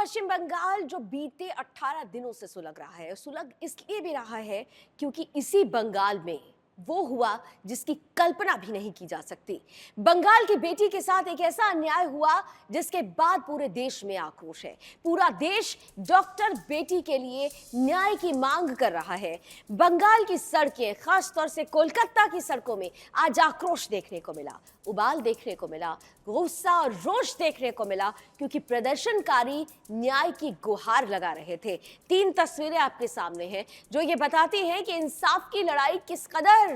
पश्चिम बंगाल जो बीते 18 दिनों से सुलग रहा है, सुलग इसलिए भी रहा है क्योंकि इसी बंगाल में वो हुआ जिसकी कल्पना भी नहीं की जा सकती। बंगाल की बेटी के साथ एक ऐसा अन्याय हुआ जिसके बाद पूरे देश में आक्रोश है। पूरा देश डॉक्टर बेटी के लिए न्याय की मांग कर रहा है। बंगाल की सड़कें, खासतौर से कोलकाता की सड़कों में आज आक्रोश देखने को मिला, उबाल देखने को मिला, गुस्सा और रोष देखने को मिला, क्योंकि प्रदर्शनकारी न्याय की गुहार लगा रहे थे। 3 तस्वीरें आपके सामने हैं जो ये बताती हैं कि इंसाफ की लड़ाई किस कदर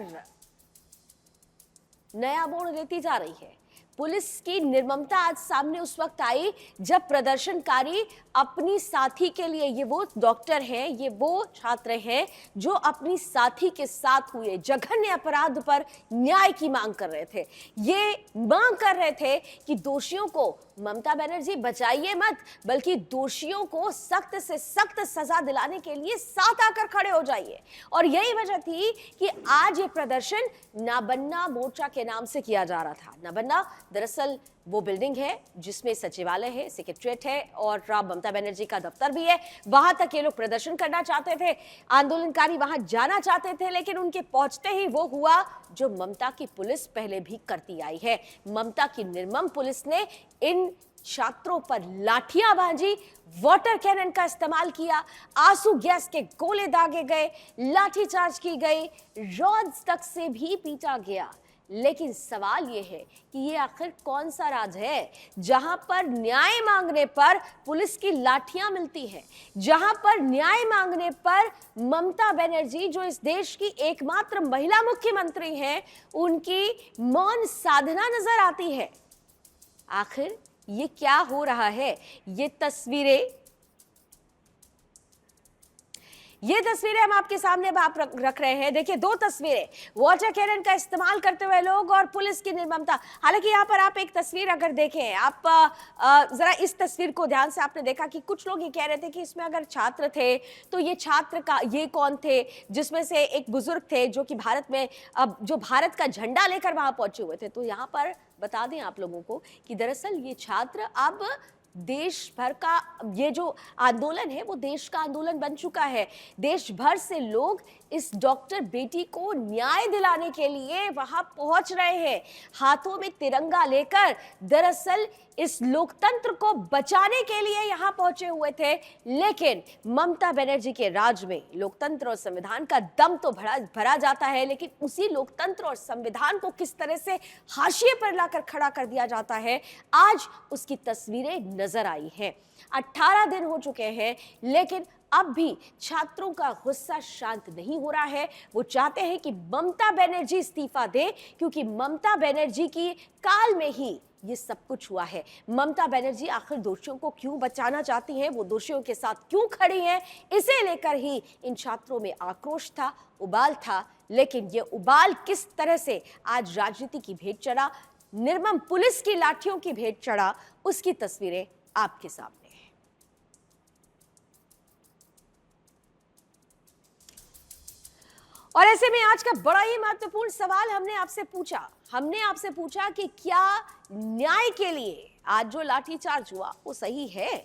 नया मोड़ लेती जा रही है। पुलिस की निर्ममता आज सामने उस वक्त आई जब प्रदर्शनकारी अपनी साथी के लिए, ये वो डॉक्टर हैं, ये वो छात्र हैं जो अपनी साथी के साथ हुए जघन्य अपराध पर न्याय की मांग कर रहे थे। ये मांग कर रहे थे कि दोषियों को, ममता बनर्जी बचाइए मत, बल्कि दोषियों को सख्त से सख्त सजा दिलाने के लिए साथ आकर खड़े हो जाइए। और यही वजह थी कि आज ये प्रदर्शन ना बनना मोर्चा के नाम से किया जा रहा था। ना बनना दरअसल वो बिल्डिंग है जिसमें सचिवालय है, सेक्रेटरीट है और ममता बनर्जी का दफ्तर भी है। वहां तक ये लोग प्रदर्शन करना चाहते थे, आंदोलनकारी वहां जाना चाहते थे, लेकिन उनके पहुंचते ही वो हुआ जो ममता की पुलिस पहले भी करती आई है। ममता की निर्मम पुलिस ने इन छात्रों पर लाठियां बांधी, वाटर कैनन का इस्तेमाल किया, आंसू गैस के गोले दागे गए, लाठीचार्ज की गई, रॉड्स तक से भी पीटा गया। लेकिन सवाल यह है कि ये आखिर कौन सा राज है जहां पर न्याय मांगने पर पुलिस की लाठियां मिलती हैं, जहां पर न्याय मांगने पर ममता बनर्जी, जो इस देश की एकमात्र महिला मुख्यमंत्री हैं, उनकी मौन साधना नजर आती है। आखिर ये क्या हो रहा है? ये तस्वीरें हम आपके सामने रख रहे हैं। देखिए, 2 तस्वीरें, वाटर कैनन का इस्तेमाल करते हुए लोग और पुलिस की निर्ममता। हालांकि यहाँ पर आप एक तस्वीर अगर देखें, आप जरा इस तस्वीर को ध्यान से आपने देखा कि कुछ लोग ये कह रहे थे कि इसमें अगर छात्र थे तो ये छात्र का ये कौन थे, जिसमें से एक बुजुर्ग थे जो कि भारत में जो भारत का झंडा लेकर वहां पहुंचे हुए थे। तो यहाँ पर बता दें आप लोगों को कि दरअसल ये छात्र अब देश भर का, ये जो आंदोलन है वो देश का आंदोलन बन चुका है। देश भर से लोग इस डॉक्टर बेटी को न्याय दिलाने के लिए वहां पहुंच रहे हैं, हाथों में तिरंगा लेकर। दरअसल इस लोकतंत्र को बचाने के लिए यहां पहुंचे हुए थे। लेकिन ममता बनर्जी के राज में लोकतंत्र और संविधान का दम तो भरा जाता है, लेकिन उसी लोकतंत्र और संविधान को किस तरह से हाशिए पर लाकर खड़ा कर दिया जाता है, आज उसकी तस्वीरें नजर आई हैं। 18 दिन हो चुके हैं, लेकिन अब भी छात्रों का गुस्सा शांत नहीं हो रहा है। वो चाहते हैं कि ममता बनर्जी इस्तीफा दे, क्योंकि ममता बनर्जी की काल में ही ये सब कुछ हुआ है। ममता बनर्जी आखिर दोषियों को क्यों बचाना चाहती हैं, वो दोषियों के साथ क्यों खड़ी हैं, इसे लेकर ही इन छात्रों में आक्रोश था, उबाल था। लेकिन ये उबाल किस तरह से आज राजनीति की भेंट चढ़ा, निर्मम पुलिस की लाठियों की भेंट चढ़ा, उसकी तस्वीरें आपके सामने। और ऐसे में आज का बड़ा ही महत्वपूर्ण सवाल हमने आपसे पूछा कि क्या न्याय के लिए आज जो लाठीचार्ज हुआ वो सही है?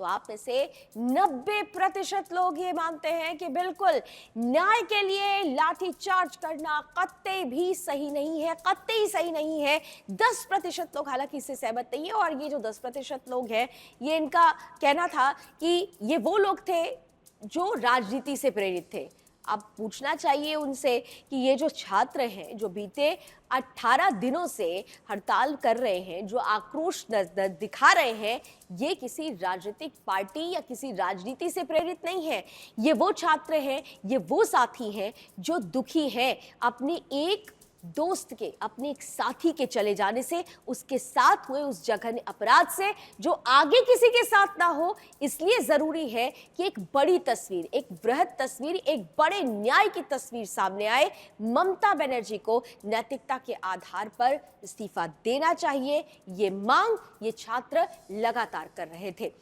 तो आप में से 90% लोग ये मानते हैं कि बिल्कुल न्याय के लिए लाठीचार्ज करना कतई भी सही नहीं है, कतई सही नहीं है। 10% लोग हालांकि इससे सहमत नहीं है, और ये जो 10% लोग हैं, ये इनका कहना था कि ये वो लोग थे जो राजनीति से प्रेरित थे। अब पूछना चाहिए उनसे कि ये जो छात्र हैं, जो बीते 18 दिनों से हड़ताल कर रहे हैं, जो आक्रोश दिखा रहे हैं, ये किसी राजनीतिक पार्टी या किसी राजनीति से प्रेरित नहीं है। ये वो छात्र हैं, ये वो साथी हैं जो दुखी हैं अपनी एक दोस्त के, अपने एक साथी के चले जाने से, उसके साथ हुए उस जघन्य अपराध से, जो आगे किसी के साथ ना हो। इसलिए जरूरी है कि एक बड़ी तस्वीर, एक बृहद तस्वीर, एक बड़े न्याय की तस्वीर सामने आए। ममता बनर्जी को नैतिकता के आधार पर इस्तीफा देना चाहिए, ये मांग ये छात्र लगातार कर रहे थे।